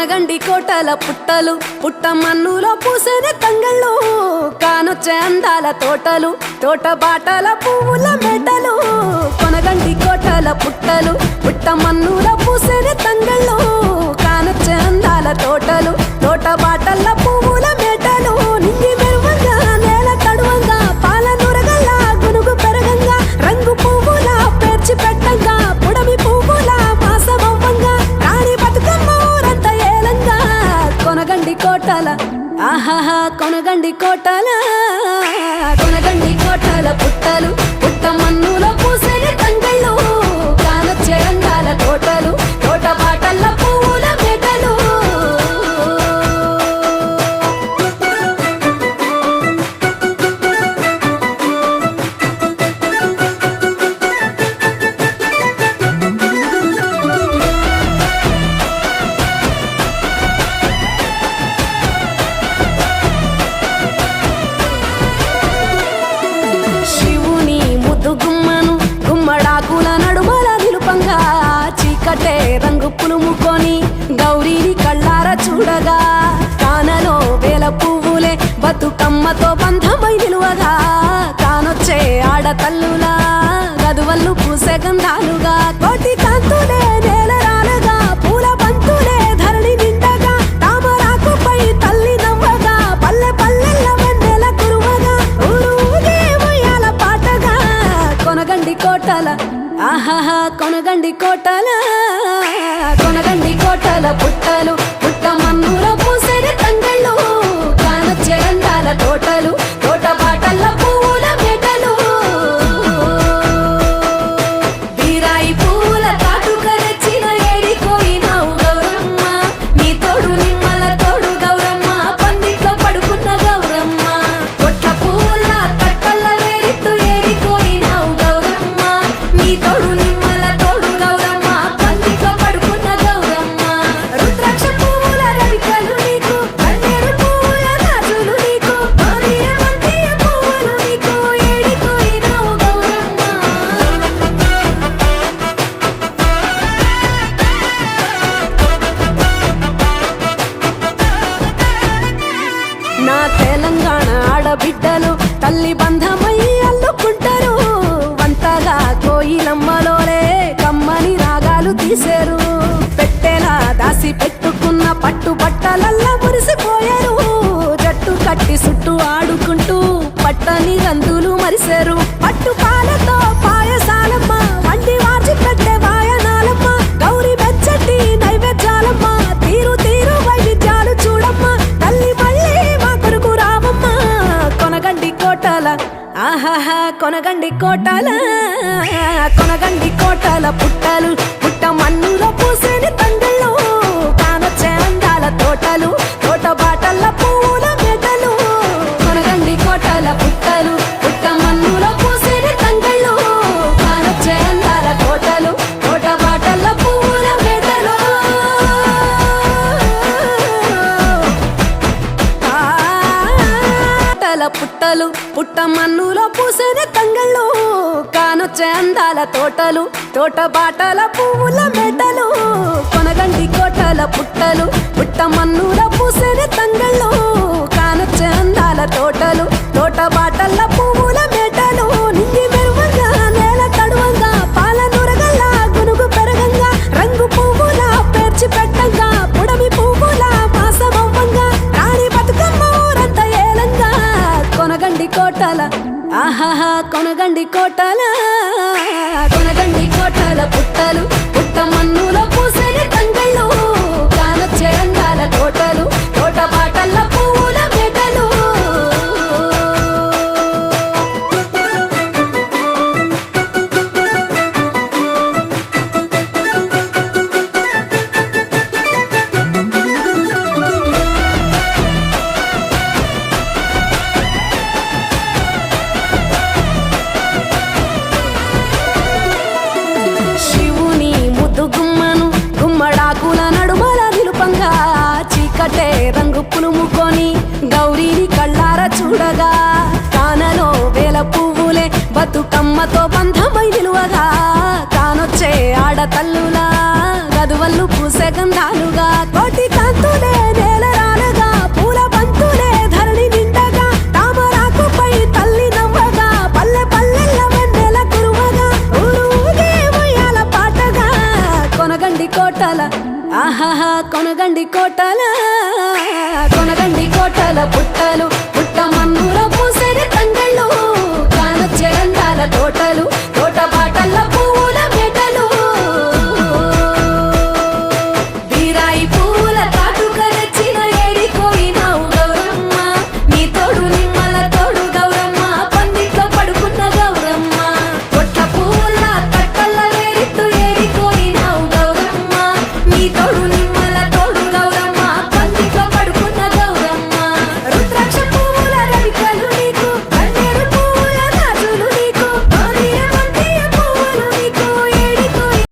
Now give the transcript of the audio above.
కొనగండి కోటల పుట్టలు పుట్టమన్నులో పూసెనే తంగళ్ళు కానొచ్చే అందాల తోటలు తోట బాటల పువ్వుల మెడలు కొనగండి కోటల పుట్టలు పుట్టమన్నులో పూసెనే తంగళ్ళు కానొచ్చే అందాల తోటలు తోట బాటల పువ్వుల మెడలు నింగి మెరువంగా నేల తడువంగా పాల నురగల్లా గునుగు పెరగంగా రంగు పువ్వుల పేర్చి పెట్టంగా పుడమి పువ్వుల మాసమవ్వంగా రాణి బతుకమ్మ ఊరంతా ఏలంగా కొనగండి కోటల ఆహాహా కొనగండి కోటల కొనగండి కోటల పుట్టలు పుట్టమన్నులో పూసెనే తంగళ్ళు కానొచ్చే అందాల తోటలు తోట బాటల పువ్వుల మెడలు శివుని ముద్దు గుమ్మను గుమ్మడాకుల నడుమల నిలుపంగా చీకటే రంగు పులుముకొని గౌరీని కళ్ళార చూడగా కానలో వేల పువ్వులే బతుకమ్మతో బంధమై నిలువగా కానొచ్చే ఆడతల్లులా గదువల్లు పూసే గంధాలుగా కోటి కాంతులే నేల రాలగా పూల బంతులే ధరణి నిండగా తామరాకుపై తల్లి నవ్వగా పల్లె పల్లెల్ల వెన్నెల కురువగా ఊరు ఊగే ఉయ్యాల పాటగా కొనగండి కోటల ఆహాహా కొనగండి కోటల కొనగండి కోటల పుట్టలు పుట్టమన్నులో పూసెనే తంగళ్ళు కానొచ్చే అందాల తోటలు తోట బాటల పువ్వుల మెడలు బీరాయి పూల తాటుక తెచ్చిన ఏడిపోయినావు గౌరమ్మ నీ తోడు నిమ్మల తోడు గౌరమ్మ పందిట్లో పడుకున్న గౌరమ్మ కొట్ల పూల కట్టల్ల వేరిత్తు ఏడిపోయినావు గౌరమ్మ నీ తోడు నిమ్మల తోడు గౌరమ్మ పందిట్లో పడుకున్న గౌరమ్మ రుద్రాక్ష పువ్వుల రవికలు నీకు కన్నేరు పువ్వుల గాజులు నీకు మారియమంతి పువ్వులు నీకు ఏడిపోయినావు గౌరమ్మ నా తెలంగాణ ఆడబిడ్డలు తల్లి బంధమై అల్లుకుంటారు వంటగా కోయిలమ్మలోనే కమ్మని రాగాలు తీశారు పెట్టెలా దాసి పెట్టుకున్న పట్టు బట్టలల్లా మురిసిపోయారు జట్టు కట్టి చుట్టూ ఆడుకుంటూ పట్టని గంతులు మరిశారు పట్టు పాలతో పాయసాలమ్మ వండి వాచి పెట్టే వాయనాలమ్మ గౌరీ మెచ్చటి నైవేద్యాలమ్మ తీరు తీరు వైవిధ్యాలు చూడమ్మ తల్లి మళ్ళీ మా కొరకు రావమ్మ కొనగండి కోటల ఆహాహా కొనగండి కోటల కొనగండి కోటల పుట్టలు పుట్టమన్నులో పూసెనే తంగళ్ళు కానొచ్చే అందాల తోటలు తోట బాటల పువ్వుల మెడలు కొనగండి కోటల పుట్టలు పుట్టమన్నులో పూసెనే తంగళ్ళు కానొచ్చే అందాల తోటలు తోట బాటల పువ్వుల మెడలు పుట్టలు పుట్టమన్నులో పూసెనే తంగళ్ళు కానొచ్చే అందాల తోటలు తోట బాటల పువ్వుల మెడలు కొనగండి కోటల పుట్టలు పుట్టమన్నులో పూసెనే తంగళ్ళు కానొచ్చే అందాల తోటలు తోట బాటల పువ్వుల మెడలు నింగి మెరువంగా నేల తడువంగా పాల నురగల్లా గునుగు పెరగంగా రంగు పువ్వుల పేర్చి పెట్టంగా పుడమి పువ్వుల మాసమవ్వంగా రాణి బతుకమ్మ ఊరంతా ఏలంగా కొనగండి కోటల ఆహాహా కొనగండి కోటల కొనగండి కోటల పుట్టలు పుట్టమన్నులో పూసెనే తంగళ్ళు కానొచ్చే అందాల తోటలు తోట బాటల పువ్వుల మెడలు శివుని ముద్దు గుమ్మను గుమ్మడాకుల నడుమల నిలుపంగా చీకటే రంగు పులుముకొని గౌరీని కళ్ళార చూడగా కానలో వేల పువ్వులే బతుకమ్మతో బంధమై నిలువగా కానొచ్చే ఆడతల్లులా గదువల్లు పూసే గంధాలుగా కోటి కాంతి తోటల కొనగండి కోటల పుట్టలు